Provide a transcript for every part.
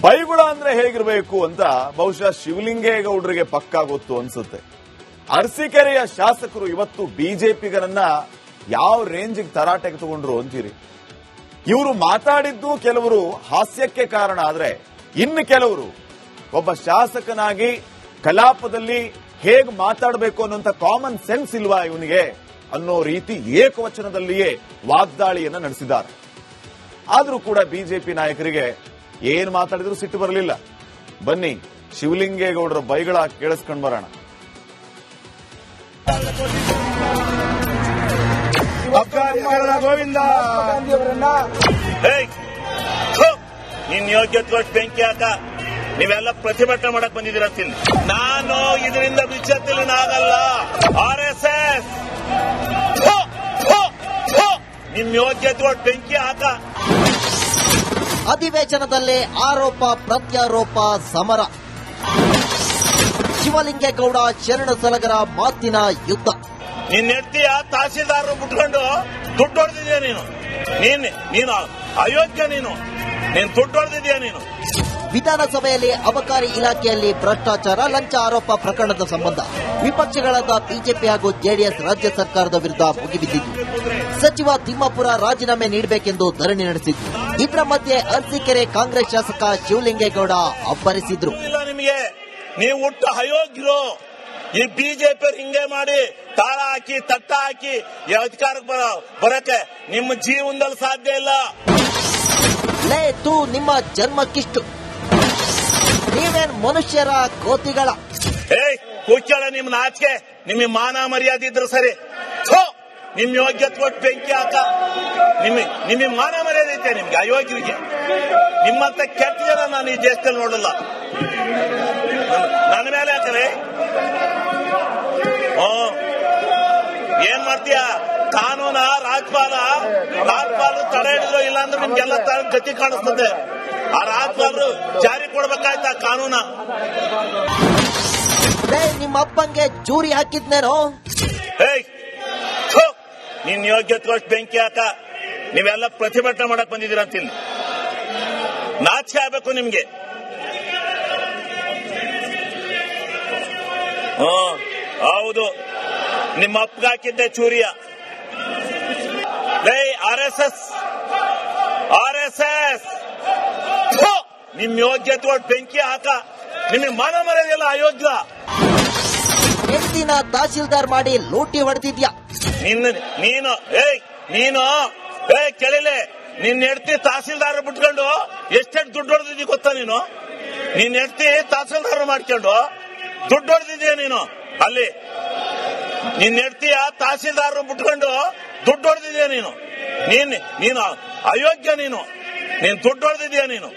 ಬೈಗುಳ ಅಂದ್ರೆ ಹೇಗಿರಬೇಕು ಅಂತ ಬಹುಶಃ ಶಿವಲಿಂಗೇಗೌಡರಿಗೆ ಪಕ್ಕಾ ಗೊತ್ತು ಅನ್ಸುತ್ತೆ. ಅರಸೀಕೆರೆಯ ಶಾಸಕರು ಇವತ್ತು ಬಿಜೆಪಿಗರನ್ನ ಯಾವ ರೇಂಜಿಗೆ ತರಾಟೆಗೆ ತಗೊಂಡ್ರು ಅಂತೀರಿ? ಇವರು ಮಾತಾಡಿದ್ದು ಕೆಲವರು ಹಾಸ್ಯಕ್ಕೆ ಕಾರಣ ಆದ್ರೆ, ಇನ್ನು ಕೆಲವರು ಒಬ್ಬ ಶಾಸಕನಾಗಿ ಕಲಾಪದಲ್ಲಿ ಹೇಗೆ ಮಾತಾಡಬೇಕು ಅನ್ನೋಂಥ ಕಾಮನ್ ಸೆನ್ಸ್ ಇಲ್ವಾ ಇವನಿಗೆ ಅನ್ನೋ ರೀತಿ ಏಕವಚನದಲ್ಲಿಯೇ ವಾಗ್ದಾಳಿಯನ್ನ ನಡೆಸಿದ್ದಾರೆ. ಆದರೂ ಕೂಡ ಬಿಜೆಪಿ ನಾಯಕರಿಗೆ ಏನು ಮಾತಾಡಿದ್ರು ಸಿಟ್ಟು ಬರಲಿಲ್ಲ. ಬನ್ನಿ ಶಿವಲಿಂಗೇಗೌಡರ ಬೈಗಳ ಕೇಳಿಸ್ಕೊಂಡು ಬರೋಣ. ಗೋವಿಂದ ನಿನ್ ಯೋಗ್ಯತೆ ಬೆಂಕಿ ಹಾಕ, ನೀವೆಲ್ಲ ಪ್ರತಿಭಟನೆ ಮಾಡಕ್ ಬಂದಿದ್ದೀರ ಅಂತೀನಿ. ನಾನು ಇದರಿಂದ ವಿಚಾರತಿನಾಗಲ್ಲ. RSS ನಿಮ್ ಯೋಗ್ಯತೆ ಬೆಂಕಿ ಹಾಕ. ಅಧಿವೇಶನದಲ್ಲೇ ಆರೋಪ ಪ್ರತ್ಯಾರೋಪ ಸಮರ. ಶಿವಲಿಂಗೇಗೌಡ ಶರಣ ಸಲಗರ ಮಾತಿನ ಯುದ್ಧ. ನಿನ್ನ ಹೆಂಡತಿಯ ತಹಸೀಲ್ದಾರ್ ಬಿಟ್ಕೊಂಡು ದುಡ್ಡು ಹೊಡೆದಿದ್ಯಾ ನೀನು ಅಯೋಗ್ಯ, ನೀನು ದುಡ್ಡು ಹೊಡೆದಿದ್ಯಾ ನೀನು. ವಿಧಾನಸಭೆಯಲ್ಲಿ ಅಬಕಾರಿ ಇಲಾಖೆಯಲ್ಲಿ ಭ್ರಷ್ಟಾಚಾರ ಲಂಚ ಆರೋಪ ಪ್ರಕರಣದ ಸಂಬಂಧ ವಿಪಕ್ಷಗಳಾದ ಬಿಜೆಪಿ ಹಾಗೂ ಜೆಡಿಎಸ್ ರಾಜ್ಯ ಸರ್ಕಾರದ ವಿರುದ್ಧ ಮುಗಿಬಿದ್ದಿದ್ದು, ಸಚಿವ ತಿಮ್ಮಾಪುರ ರಾಜೀನಾಮೆ ನೀಡಬೇಕೆಂದು ಧರಣಿ ನಡೆಸಿದ್ರು. ಇದರ ಮಧ್ಯೆ ಅರಸೀಕೆರೆ ಕಾಂಗ್ರೆಸ್ ಶಾಸಕ ಶಿವಲಿಂಗೇಗೌಡ ಅಬ್ಬರಿಸಿದ್ರು. ನಿಮಗೆ ನೀವು ಹುಟ್ಟು ಅಯೋಗ್ಯರು. ಈ ಬಿಜೆಪಿ ಹಿಂಗೆ ಮಾಡಿ ತಾಳ ಹಾಕಿ ತಟ್ಟ ಹಾಕಿ ಅಧಿಕಾರಕ್ಕೆ ಬರಕ್ಕೆ ನಿಮ್ಮ ಜೀವನದಲ್ಲಿ ಸಾಧ್ಯ ಇಲ್ಲ. ಲೇ ತೂ, ನಿಮ್ಮ ಜನ್ಮಕ್ಕಿಷ್ಟು. ನೀವೇನ್ ಮನುಷ್ಯರ ಕೋತಿಗಳ? ಕೂಚಳ ನಿಮ್ ನಾಚಿಕೆ, ನಿಮಗೆ ಮಾನ ಮರ್ಯಾದೆ ಇದ್ರು ಸರಿ. ನಿಮ್ ಯೋಗ್ಯತೆ ಕೊಟ್ಟು ಬೆಂಕಿ ಹಾಕ. ನಿಮಗೆ ಮಾನ ಮರ್ಯಾದೆ ಐತೆ ನಿಮ್ಗೆ ಅಯೋಗ್ಯರಿಗೆ. ನಿಮ್ಮಂತ ಕೆಟ್ಟ ಜನ ನಾನು ಈ ದೇಶದಲ್ಲಿ ನೋಡಲ್ಲ. ನನ್ನ ಮೇಲೆ ಹಾಕಲೇ ಏನ್ ಮಾಡ್ತೀಯ? ಕಾನೂನ ರಾಜ್ಪಾಲು ತಡೆ ಹಿಡಿದ್ರು, ಇಲ್ಲಾಂದ್ರೆ ನಿಮ್ಗೆಲ್ಲ ಗತಿ ಕಾಣಿಸ್ತದೆ. ಆ ರಾಜ್ಪಾಲರು ಜಾರಿ ಕೊಡ್ಬೇಕಾಯ್ತಾ ಕಾನೂನ? ನಿಮ್ಮ ಅಪ್ಪಂಗೆ ಚೂರಿ ಹಾಕಿದ್ನೇನೋ? ನಿನ್ ಯೋಗ್ಯತೆ ಬೆಂಕಿ ಹಾಕ. ನೀವೆಲ್ಲ ಪ್ರತಿಭಟನೆ ಮಾಡಕ್ ಬಂದಿದ್ದೀರ ಅಂತೀನಿ. ನಾಚಿಕೆ ಆಗ್ಬೇಕು ನಿಮ್ಗೆ. ಹೌದು, ನಿಮ್ಮ ಅಪ್ಪಗೆ ಹಾಕಿದ್ದೆ ಚೂರಿಯ. RSS ನಿಮ್ ಯೋಗ್ಯತೆ ಬೆಂಕಿ ಹಾಕ. ನಿಮಗೆ ಮಾನ ಮರ್ಯಾದೆಲ್ಲ ಅಯೋಗ್ಯ. ಹೆಂಡತಿನ ತಹಸೀಲ್ದಾರ್ ಮಾಡಿ ಲೂಟಿ ಹೊಡೆದಿದ್ಯಾ ನೀನು ಕೇಳಿಲೆ. ನಿನ್ನ ಹೆಂಡತಿ ತಹಸೀಲ್ದಾರ್ ಬಿಟ್ಕೊಂಡು ಎಷ್ಟೆಷ್ಟು ದುಡ್ಡು ಹೊಡೆದಿದ್ದಿ ಗೊತ್ತಾ ನೀನು? ನಿನ್ನ ಹೆಂಡತಿ ತಹಸೀಲ್ದಾರ್ ಮಾಡ್ಕೊಂಡು ದುಡ್ಡು ಹೊಡೆದಿದ್ಯಾ ನೀನು? ಅಲ್ಲಿ ನಿನ್ನ ಹೆಂಡತಿಯ ತಹಸೀಲ್ದಾರ್ ಬಿಟ್ಕೊಂಡು ದುಡ್ಡು ಹೊಡೆದಿದ್ಯಾ ನೀನು ಅಯೋಗ್ಯ. ನೀನು ದುಡ್ಡು ಹೊಡೆದಿದ್ಯಾ ನೀನು?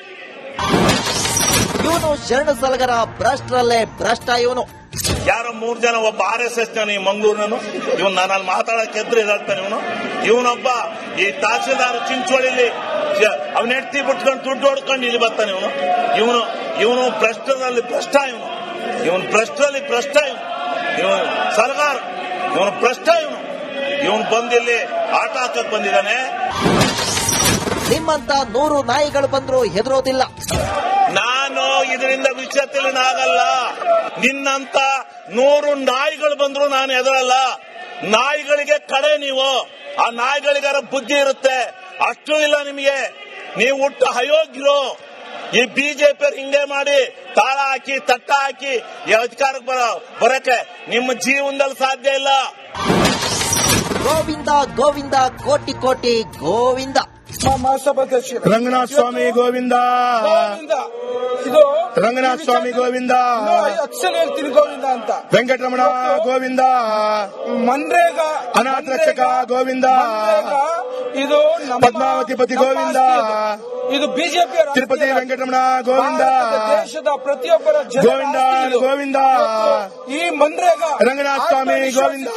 ಇವನು ಶರಣ ಸಲಗರ ಭ್ರಷ್ಟರಲ್ಲೇ ಭ್ರಷ್ಟ. ಇವನು ಯಾರೋ 3 ಜನ, ಒಬ್ಬ RSS ಜನ ಈ ಮಂಗಳೂರಿನನು. ಇವನು ನಾನಲ್ಲಿ ಮಾತಾಡಕ್ಕೆ ಎದ್ರು ಇದಾಗ್ತಾನೆ. ಇವನೊಬ್ಬ ಈ ತಹಸೀಲ್ದಾರ್ ಚಿಂಚೋಳಿಲಿ ಅವನ ಹೆಂಡತಿ ಬಿಟ್ಕೊಂಡು ದುಡ್ಡು ಹೊಡ್ಕೊಂಡು ಇಲ್ಲಿ ಬರ್ತಾನೆ. ಇವನು ಭ್ರಷ್ಟರಲ್ಲಿ ಭ್ರಷ್ಟ. ಇವನು ಭ್ರಷ್ಟರಲ್ಲಿ ಭ್ರಷ್ಟ. ಇವನು ಸರ್ಕಾರ, ಇವನು ಭ್ರಷ್ಟ. ಇವನು ಬಂದಿಲ್ಲಿ ಆಟ ಹಾಕಕ್ ಬಂದಿದ್ದಾನೆ. ನಿಮ್ಮಂತ 100 ನಾಯಿಗಳು ಬಂದ್ರು ಹೆದರೋದಿಲ್ಲ. ನಾನು ಇದರಿಂದ ವಿಚಾರತಿನಾಗಲ್ಲ. ನಿನ್ನಂತ 100 ನಾಯಿಗಳು ಬಂದ್ರು ನಾನು ಹೆದರಲ್ಲ. ನಾಯಿಗಳಿಗೆ ಕಡೆ ನೀವು. ಆ ನಾಯಿಗಳಿಗಾರ ಬುದ್ಧಿ ಇರುತ್ತೆ, ಅಷ್ಟು ಇಲ್ಲ ನಿಮಗೆ. ನೀವು ಹುಟ್ಟು ಅಯೋಗ್ಯರು. ಈ ಬಿಜೆಪಿ ಹಿಂಗೆ ಮಾಡಿ ತಾಳ ಹಾಕಿ ತಟ್ಟ ಹಾಕಿ ಅಧಿಕಾರಕ್ಕೆ ಬರಕ್ಕೆ ನಿಮ್ಮ ಜೀವನದಲ್ಲಿ ಸಾಧ್ಯ ಇಲ್ಲ. ಗೋವಿಂದ ಗೋವಿಂದ ಕೋಟಿ ಕೋಟಿ ಗೋವಿಂದ. ರಂಗನಾಥ ಸ್ವಾಮಿ ಗೋವಿಂದ. ಇದು ರಂಗನಾಥ ಸ್ವಾಮಿ ಗೋವಿಂದ. ಅಕ್ಷರ ಹೇಳ್ತೀನಿ ಗೋವಿಂದ ಅಂತ. ವೆಂಕಟರಮಣ ಗೋವಿಂದ. ಮನ್ರೇಗಾ ಅನಾಥ ರಕ್ಷಕ ಗೋವಿಂದ. ಇದು ಪದ್ಮಾವತಿ ಪತಿ ಗೋವಿಂದ. ಇದು ಬಿಜೆಪಿ ತಿರುಪತಿ ವೆಂಕಟರಮಣ ಗೋವಿಂದ. ದೇಶದ ಪ್ರತಿಯೊಬ್ಬರ ಗೋವಿಂದ ಗೋವಿಂದ. ಈ ಮನ್ರೇಗಾ ರಂಗನಾಥ ಸ್ವಾಮಿ ಗೋವಿಂದ.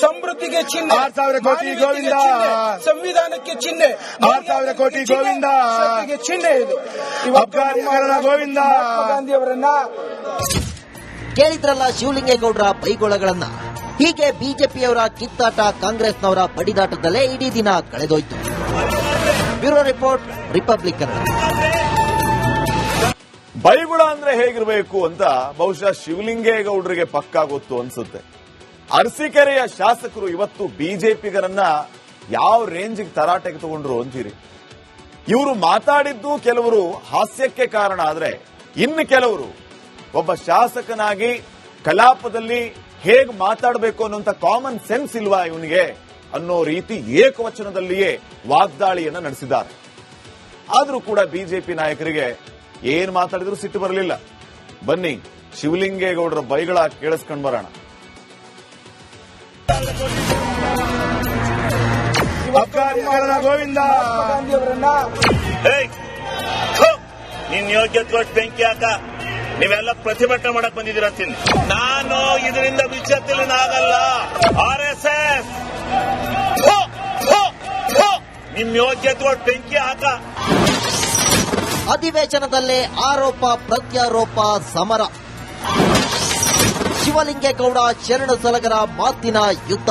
ಸಮೃದ್ಧಿಗೆ ಚಿಹ್ನೆ. 6000 ಕೋಟಿ ಗೋವಿಂದ. ಸಂವಿಧಾನಕ್ಕೆ ಚಿಹ್ನೆ. 6000 ಕೋಟಿ ಗೋವಿಂದ. ಚಿಹ್ನೆ ಇದು. ಅಬಕಾರಿ ಗೋವಿಂದ. ಗಾಂಧಿ ಅವರನ್ನ ಕೇಳಿದ್ರಲ್ಲ ಶಿವಲಿಂಗೇಗೌಡರ ಬೈಗೊಳಗಳನ್ನ. ಹೀಗೆ ಬಿಜೆಪಿಯವರ ಕಿತ್ತಾಟ, ಕಾಂಗ್ರೆಸ್ನವರ ಬಡಿದಾಟದಲ್ಲೇ ಇಡೀ ದಿನ ಕಳೆದೋಯ್ತು. Bureau report, republic Kannada. ಬೈಗುಳ ಅಂದ್ರೆ ಹೇಗಿರಬೇಕು ಅಂತ ಬಹುಶಃ ಶಿವಲಿಂಗೇಗೌಡರಿಗೆ ಪಕ್ಕಾ ಗೊತ್ತು ಅನ್ಸುತ್ತೆ. ಅರಸೀಕೆರೆಯ ಶಾಸಕರು ಇವತ್ತು ಬಿಜೆಪಿಗರನ್ನ ಯಾವ ರೇಂಜಿಗೆ ತರಾಟೆಗೆ ತಗೊಂಡ್ರು ಅಂತೀರಿ? ಇವರು ಮಾತಾಡಿದ್ದು ಕೆಲವರು ಹಾಸ್ಯಕ್ಕೆ ಕಾರಣ ಆದ್ರೆ ಇನ್ನು ಕೆಲವರು ಒಬ್ಬ ಶಾಸಕನಾಗಿ ಕಲಾಪದಲ್ಲಿ ಹೇಗೆ ಮಾತಾಡಬೇಕು ಅನ್ನುವಂತ ಕಾಮನ್ ಸೆನ್ಸ್ ಇಲ್ವಾ ಇವನಿಗೆ ಅನ್ನೋ ರೀತಿ ಏಕವಚನದಲ್ಲಿಯೇ ವಾಗ್ದಾಳಿಯನ್ನ ನಡೆಸಿದ್ದಾರೆ. ಆದರೂ ಕೂಡ ಬಿಜೆಪಿ ನಾಯಕರಿಗೆ ಏನ್ ಮಾತಾಡಿದ್ರು ಸಿಟ್ಟು ಬರಲಿಲ್ಲ. ಬನ್ನಿ ಶಿವಲಿಂಗೇಗೌಡರ ಬೈಗಳ ಕೇಳಿಸ್ಕೊಂಡ್ ಬರೋಣ. ಗೋವಿಂದ ಗಾಂಧಿ ಅವರನ್ನ ನಿನ್ ಯೋಗ್ಯತೆ ಕೊಟ್ಟು ಬೆಂಕಿ ಹಾಕ. ನೀವೆಲ್ಲ ಪ್ರತಿಭಟನೆ ಮಾಡಕ್ ಬಂದಿದ್ದೀರ ಅಂತೀನಿ. ನಾನು ಇದರಿಂದ ವಿಚ್ಛೇದನಾಗಲ್ಲ. RSS ನಿಮ್ ಯೋಗ್ಯತೆ ಕೊಟ್ಟು ಬೆಂಕಿ ಹಾಕ. ಅಧಿವೇಶನದಲ್ಲೇ ಆರೋಪ ಪ್ರತ್ಯಾರೋಪ ಸಮರ. ಶಿವಲಿಂಗೇಗೌಡ ಶರಣು ಸಲಗರ ಮಾತಿನ ಯುದ್ಧ.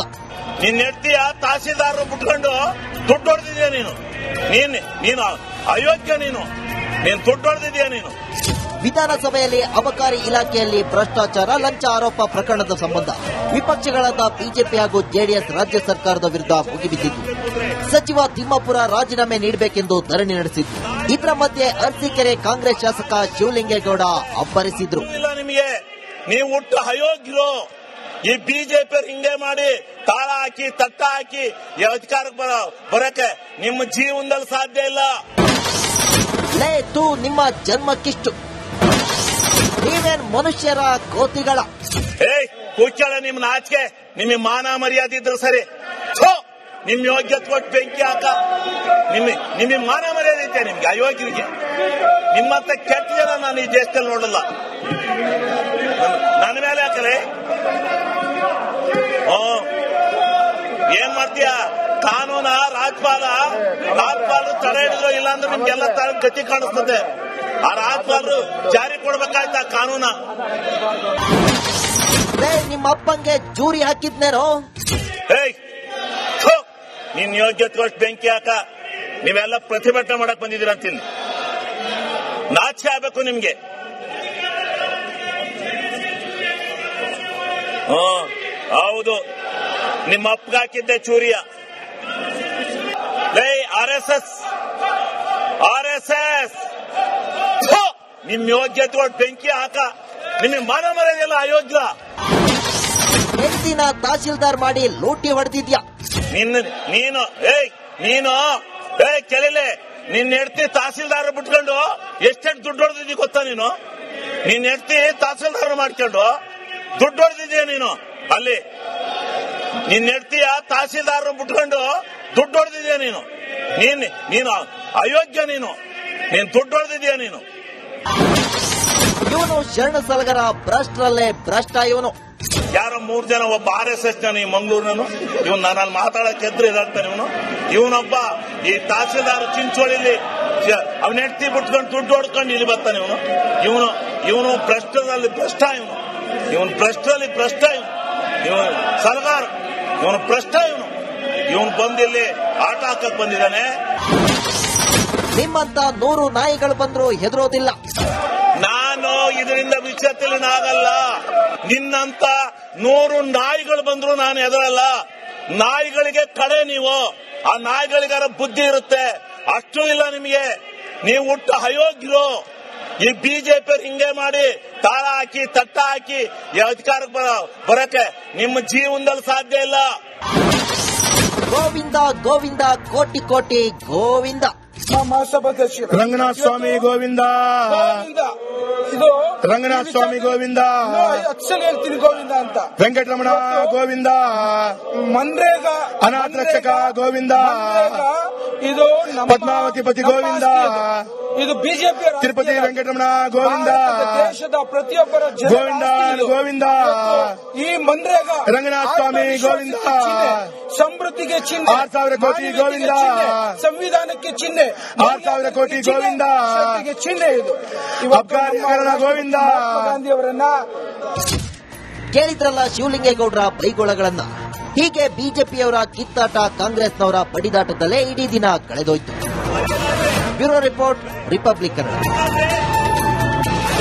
ನಿನ್ನ ಹೆಂಡತಿಯ ತಹಸೀಲ್ದಾರ್ ಬಿಟ್ಕೊಂಡು ದುಡ್ಡು ಹೊಡೆದಿದ್ಯಾ ನೀನು. ನೀನು ಅಯೋಗ್ಯ. ನೀನು ದುಡ್ಡು ಹೊಡೆದಿದ್ಯಾ ನೀನು. ವಿಧಾನಸಭೆಯಲ್ಲಿ ಅಬಕಾರಿ ಇಲಾಖೆಯಲ್ಲಿ ಭ್ರಷ್ಟಾಚಾರ ಲಂಚ ಆರೋಪ ಪ್ರಕರಣದ ಸಂಬಂಧ ವಿಪಕ್ಷಗಳಾದ ಬಿಜೆಪಿ ಹಾಗೂ ಜೆಡಿಎಸ್ ರಾಜ್ಯ ಸರ್ಕಾರದ ವಿರುದ್ಧ ಮುಗಿಬಿದ್ದಿದ್ದು, ಸಚಿವ ತಿಮ್ಮಾಪುರ ರಾಜೀನಾಮೆ ನೀಡಬೇಕೆಂದು ಧರಣಿ ನಡೆಸಿದ್ರು. ಇದರ ಮಧ್ಯೆ ಅರಸೀಕೆರೆ ಕಾಂಗ್ರೆಸ್ ಶಾಸಕ ಶಿವಲಿಂಗೇಗೌಡ ಅಬ್ಬರಿಸಿದ್ರು. ನಿಮಗೆ ನೀವು ಹುಟ್ಟು ಅಯೋಗ್ಯರು. ಈ ಬಿಜೆಪಿ ಹಿಂಗೆ ಮಾಡಿ ತಾಳ ಹಾಕಿ ತಟ್ಟ ಹಾಕಿ ಅಧಿಕಾರಕ್ಕೆ ಬರಕ್ಕೆ ನಿಮ್ಮ ಜೀವನದಲ್ಲಿ ಸಾಧ್ಯ ಇಲ್ಲ. ನಿಮ್ಮ ಜನ್ಮಕ್ಕಿಷ್ಟು. ನೀವೇನ್ ಮನುಷ್ಯರ ಕೋತಿಗಳ? ಕೂಚಳ ನಿಮ್ ನಾಚಿಕೆ, ನಿಮಗೆ ಮಾನ ಮರ್ಯಾದೆ ಇದ್ರು ಸರಿ. ನಿಮ್ ಯೋಗ್ಯತೆ ಕೊಟ್ಟು ಬೆಂಕಿ ಹಾಕ. ನಿಮಗೆ ಮಾನ ಮರ್ಯಾದೆ ಐತೆ ನಿಮ್ಗೆ ಅಯೋಗ್ಯರಿಗೆ. ನಿಮ್ಮಂತ ಕೆಟ್ಟ ಜನ ನಾನು ಈ ದೇಶದಲ್ಲಿ ನೋಡಲ್ಲ. ನನ್ನ ಮೇಲೆ ಹಾಕಲೇ ಏನ್ ಮಾಡ್ತೀಯ? ಕಾನೂನ ರಾಜ್ಪಾಲರು ತಡೆ ಹಿಡಿದ್ರು, ಇಲ್ಲಾಂದ್ರೆ ನಿಮ್ಗೆಲ್ಲ ಗತಿ ಕಾಣಿಸ್ತದೆ. ಆ ರಾಜ್ಪಾಲರು ಜಾರಿ ಕೊಡ್ಬೇಕಾಯ್ತಾ ಕಾನೂನ? ನಿಮ್ಮ ಅಪ್ಪಂಗೆ ಜೂರಿ ಹಾಕಿದ್ನೇನೋ? ನಿನ್ ಯೋಗ್ಯತೆ ಕೊಟ್ಟು ಬೆಂಕಿ ಹಾಕ. ನೀವೆಲ್ಲ ಪ್ರತಿಭಟನೆ ಮಾಡಕ್ ಬಂದಿದ್ದೀರ ಅಂತೀನಿ. ನಾಚಿಕೆ ಆಗ್ಬೇಕು ನಿಮ್ಗೆ. ಹೌದು, ನಿಮ್ಮ ಅಪ್ಪಗೆ ಹಾಕಿದ್ದೆ ಚೂರಿಯ. RSS ನಿಮ್ ಯೋಗ್ಯತೆ ಕೊಟ್ಟು ಬೆಂಕಿ ಹಾಕ. ನಿಮಗೆ ಮಾನ ಮರ್ಯಾದೆಲ್ಲ ಅಯೋಗ್ಯ. ಹೆಂಡತಿನ ತಹಸೀಲ್ದಾರ್ ಮಾಡಿ ಲೂಟಿ ಹೊಡೆದಿದ್ಯಾ ನೀನು ಕೆಳಲೆ. ನಿನ್ನ ಹೆಂಡತಿ ತಹಸೀಲ್ದಾರ್ ಬಿಟ್ಕೊಂಡು ಎಷ್ಟೆಷ್ಟು ದುಡ್ಡು ಹೊಡೆದಿದ್ದೀ ಗೊತ್ತಾ ನೀನು? ನಿನ್ನ ಹೆಂಡತಿ ತಹಸೀಲ್ದಾರ್ ಮಾಡ್ಕೊಂಡು ದುಡ್ಡು ಹೊಡೆದಿದ್ದೀಯ ನೀನು. ಅಲ್ಲಿ ನಿನ್ನ ಹೆಂಡತಿಯ ತಹಸೀಲ್ದಾರ್ ಬಿಟ್ಕೊಂಡು ದುಡ್ಡು ಹೊಡೆದಿದ್ದೀಯ ನೀನು. ನೀನು ಅಯೋಗ್ಯ. ನೀನು ದುಡ್ಡು ಹೊಡೆದಿದ್ದೀಯ ನೀನು. ಇವನು ಶರಣ ಸಲಗರ ಭ್ರಷ್ಟರಲ್ಲೇ ಭ್ರಷ್ಟ. ಇವನು ಯಾರೋ 3 ಜನ, ಒಬ್ಬ RSS ಜನ ಈ ಮಂಗಳೂರಿನನು. ಇವನು ನಾನು ಮಾತಾಡಕ್ಕೆ ಎದ್ರು ಇದಾಗ್ತಾನೆ. ಇವನೊಬ್ಬ ಈ ತಹಸೀಲ್ದಾರ್ ಚಿಂಚೋಳಿಲಿ ಅವನ ಹೆಂಡತಿ ಬಿಟ್ಕೊಂಡು ದುಡ್ಡು ಹೊಡ್ಕೊಂಡು ಇಲ್ಲಿ ಬರ್ತಾನೆ. ಇವನು ಭ್ರಷ್ಟರಲ್ಲಿ ಭ್ರಷ್ಟ. ಇವನು ಭ್ರಷ್ಟರಲ್ಲಿ ಭ್ರಷ್ಟ. ಇವನು ಸಲಗಾರ. ಇವನು ಭ್ರಷ್ಟ. ಇವನು ಬಂದಿಲ್ಲಿ ಆಟ ಹಾಕಕ್ ಬಂದಿದ್ದಾನೆ. ನಿಮ್ಮಂತ 100 ನಾಯಿಗಳು ಬಂದ್ರು ಹೆದರೋದಿಲ್ಲ. ನಾನು ಇದರಿಂದ ವಿಚ್ಛೇದನಾಗಲ್ಲ. ನಿನ್ನಂತ 100 ನಾಯಿಗಳು ಬಂದ್ರು ನಾನು ಹೆದರಲ್ಲ. ನಾಯಿಗಳಿಗೆ ಕಡೆ ನೀವು. ಆ ನಾಯಿಗಳಿಗಾರ ಬುದ್ಧಿ ಇರುತ್ತೆ. ಅಷ್ಟು ಇಲ್ಲ ನಿಮಗೆ. ನೀವು ಹುಟ್ಟು ಅಯೋಗ್ಯರು. ಈ ಬಿಜೆಪಿ ಹಿಂಗೆ ಮಾಡಿ ತಾಳ ಹಾಕಿ ತಟ್ಟ ಹಾಕಿ ಅಧಿಕಾರಕ್ಕೆ ಬರಕ್ಕೆ ನಿಮ್ಮ ಜೀವನದಲ್ಲಿ ಸಾಧ್ಯ ಇಲ್ಲ. ಗೋವಿಂದ ಗೋವಿಂದ ಕೋಟಿ ಕೋಟಿ ಗೋವಿಂದ. ಮಹಾಸಭಾಧ್ಯಕ್ಷ ರಂಗನಾಥ ಸ್ವಾಮಿ ಗೋವಿಂದ. ಇದು ರಂಗನಾಥ ಸ್ವಾಮಿ ಗೋವಿಂದ. ಅಕ್ಷರ ಹೇಳ್ತೀನಿ ಗೋವಿಂದ ಅಂತ. ವೆಂಕಟರಮಣ ಗೋವಿಂದ. ಮನ್ರೇಗಾ ಅನಾಥ ರಕ್ಷಕ ಗೋವಿಂದ. ಇದು ಪದ್ಮಾವತಿ ಪತಿ ಗೋವಿಂದ. ಇದು ಬಿಜೆಪಿ ತಿರುಪತಿ ವೆಂಕಟರಮಣ ಗೋವಿಂದ. ದೇಶದ ಪ್ರತಿಯೊಬ್ಬರ ಗೋವಿಂದ ಗೋವಿಂದ. ಈ ಮನ್ರೇಗಾ ರಂಗನಾಥ ಸ್ವಾಮಿ ಗೋವಿಂದ. ಸಮೃದ್ಧಿಗೆ ಚಿಹ್ನೆ. 6,000 ಕೋಟಿ ಗೋವಿಂದ. ಸಂವಿಧಾನಕ್ಕೆ ಚಿಹ್ನೆ. 6,000 ಕೋಟಿ ಗೋವಿಂದ. ಚಿಹ್ನೆ ಇದು. ಗೋವಿಂದ. ಗಾಂಧಿ ಅವರನ್ನ ಕೇಳಿದ್ರಲ್ಲ ಶಿವಲಿಂಗೇಗೌಡರ ಬೈಗೊಳಗಳನ್ನ. ಹೀಗೆ ಬಿಜೆಪಿಯವರ ಕಿತ್ತಾಟ, ಕಾಂಗ್ರೆಸ್ನವರ ಬಡಿದಾಟದಲ್ಲೇ ಇಡೀ ದಿನ ಕಳೆದೋಯ್ತು. Bureau report, republic Kannada.